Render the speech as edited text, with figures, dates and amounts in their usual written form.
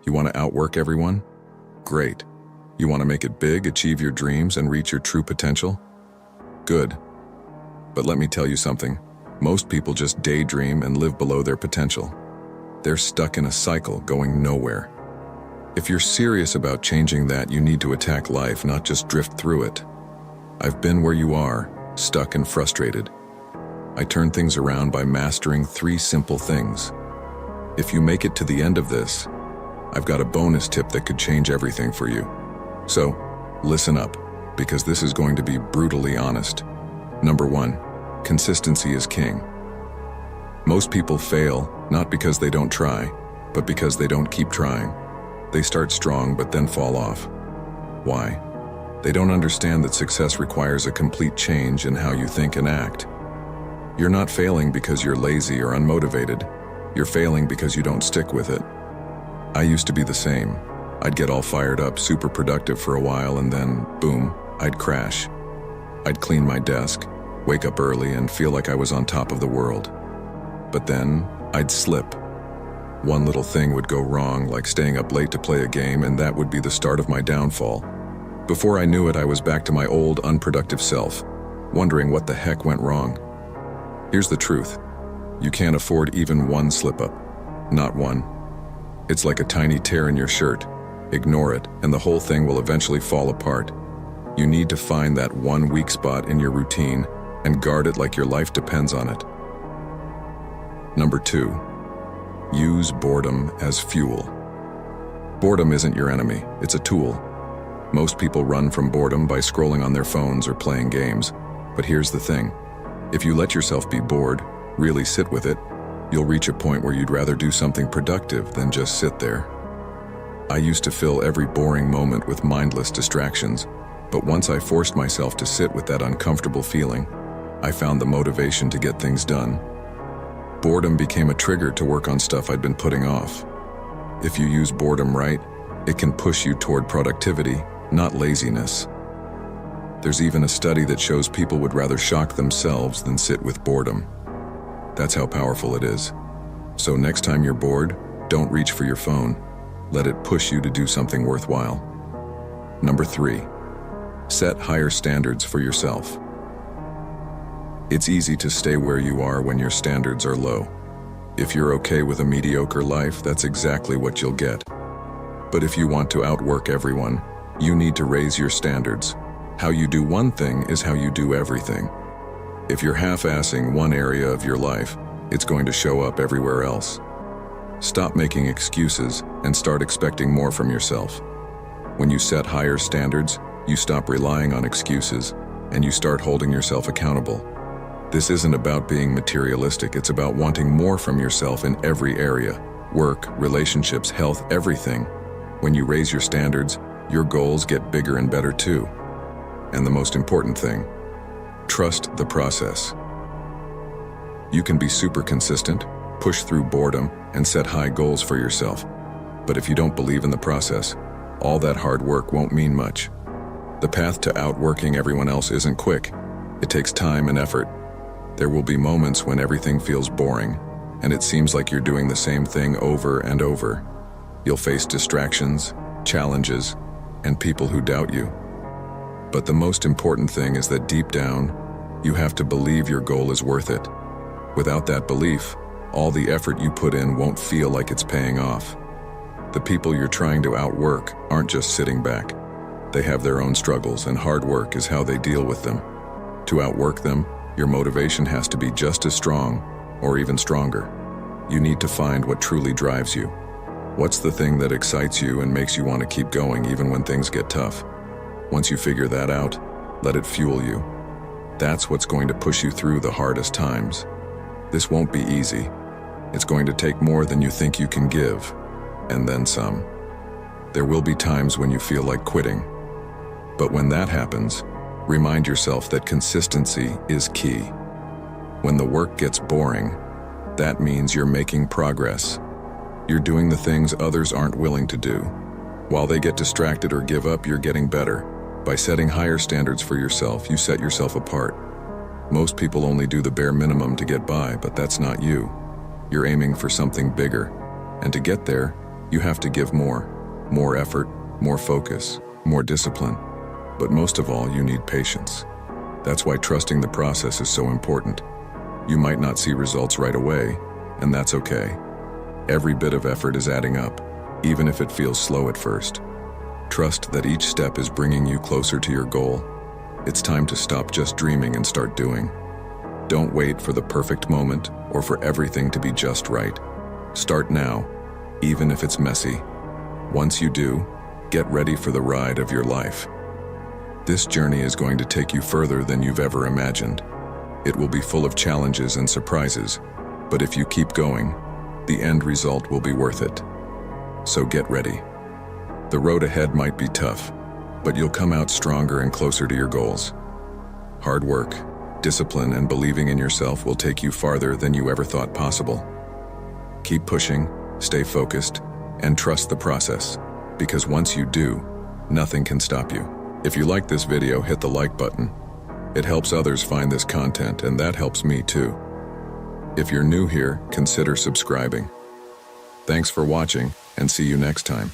You want to outwork everyone? Great. You want to make it big, achieve your dreams, and reach your true potential? Good. But let me tell you something. Most people just daydream and live below their potential. They're stuck in a cycle going nowhere. If you're serious about changing that, you need to attack life, not just drift through it. I've been where you are, stuck and frustrated. I turn things around by mastering 3 simple things. If you make it to the end of this, I've got a bonus tip that could change everything for you. So, listen up, because this is going to be brutally honest. Number 1, consistency is king. Most people fail, not because they don't try, but because they don't keep trying. They start strong but then fall off. Why? They don't understand that success requires a complete change in how you think and act. You're not failing because you're lazy or unmotivated. You're failing because you don't stick with it. I used to be the same. I'd get all fired up, super productive for a while, and then, boom, I'd crash. I'd clean my desk, wake up early, and feel like I was on top of the world. But then, I'd slip. One little thing would go wrong, like staying up late to play a game, and that would be the start of my downfall. Before I knew it, I was back to my old, unproductive self, wondering what the heck went wrong. Here's the truth. You can't afford even one slip-up. Not one. It's like a tiny tear in your shirt. Ignore it, and the whole thing will eventually fall apart. You need to find that one weak spot in your routine and guard it like your life depends on it. Number 2. Use boredom as fuel. Boredom isn't your enemy, it's a tool. Most people run from boredom by scrolling on their phones or playing games. But here's the thing. If you let yourself be bored, really sit with it, you'll reach a point where you'd rather do something productive than just sit there. I used to fill every boring moment with mindless distractions, but once I forced myself to sit with that uncomfortable feeling, I found the motivation to get things done. Boredom became a trigger to work on stuff I'd been putting off. If you use boredom right, it can push you toward productivity, not laziness. There's even a study that shows people would rather shock themselves than sit with boredom. That's how powerful it is. So next time you're bored, don't reach for your phone. Let it push you to do something worthwhile. Number 3, set higher standards for yourself. It's easy to stay where you are when your standards are low. If you're okay with a mediocre life, that's exactly what you'll get. But if you want to outwork everyone, you need to raise your standards. How you do one thing is how you do everything. If you're half-assing one area of your life, it's going to show up everywhere else. Stop making excuses and start expecting more from yourself. When you set higher standards, you stop relying on excuses, and you start holding yourself accountable. This isn't about being materialistic, it's about wanting more from yourself in every area. Work, relationships, health, everything. When you raise your standards, your goals get bigger and better too. And the most important thing, trust the process. You can be super consistent, push through boredom, and set high goals for yourself. But if you don't believe in the process, all that hard work won't mean much. The path to outworking everyone else isn't quick. It takes time and effort. There will be moments when everything feels boring, and it seems like you're doing the same thing over and over. You'll face distractions, challenges, and people who doubt you. But the most important thing is that deep down, you have to believe your goal is worth it. Without that belief, all the effort you put in won't feel like it's paying off. The people you're trying to outwork aren't just sitting back. They have their own struggles, and hard work is how they deal with them. To outwork them, your motivation has to be just as strong, or even stronger. You need to find what truly drives you. What's the thing that excites you and makes you want to keep going even when things get tough? Once you figure that out, let it fuel you. That's what's going to push you through the hardest times. This won't be easy. It's going to take more than you think you can give, and then some. There will be times when you feel like quitting. But when that happens, remind yourself that consistency is key. When the work gets boring, that means you're making progress. You're doing the things others aren't willing to do. While they get distracted or give up, you're getting better. By setting higher standards for yourself, you set yourself apart. Most people only do the bare minimum to get by, but that's not you. You're aiming for something bigger. And to get there, You have to give more effort, more focus, more discipline. But most of all, you need patience. That's why trusting the process is so important. You might not see results right away, and that's okay. Every bit of effort is adding up, even if it feels slow at first. Trust that each step is bringing you closer to your goal. It's time to stop just dreaming and start doing. Don't wait for the perfect moment or for everything to be just right. Start now, even if it's messy. Once you do, get ready for the ride of your life. This journey is going to take you further than you've ever imagined. It will be full of challenges and surprises, but if you keep going, the end result will be worth it. So get ready. The road ahead might be tough, but you'll come out stronger and closer to your goals. Hard work, discipline, and believing in yourself will take you farther than you ever thought possible. Keep pushing, stay focused, and trust the process, because once you do, nothing can stop you. If you like this video, hit the like button. It helps others find this content, and that helps me too. If you're new here, consider subscribing. Thanks for watching, and see you next time.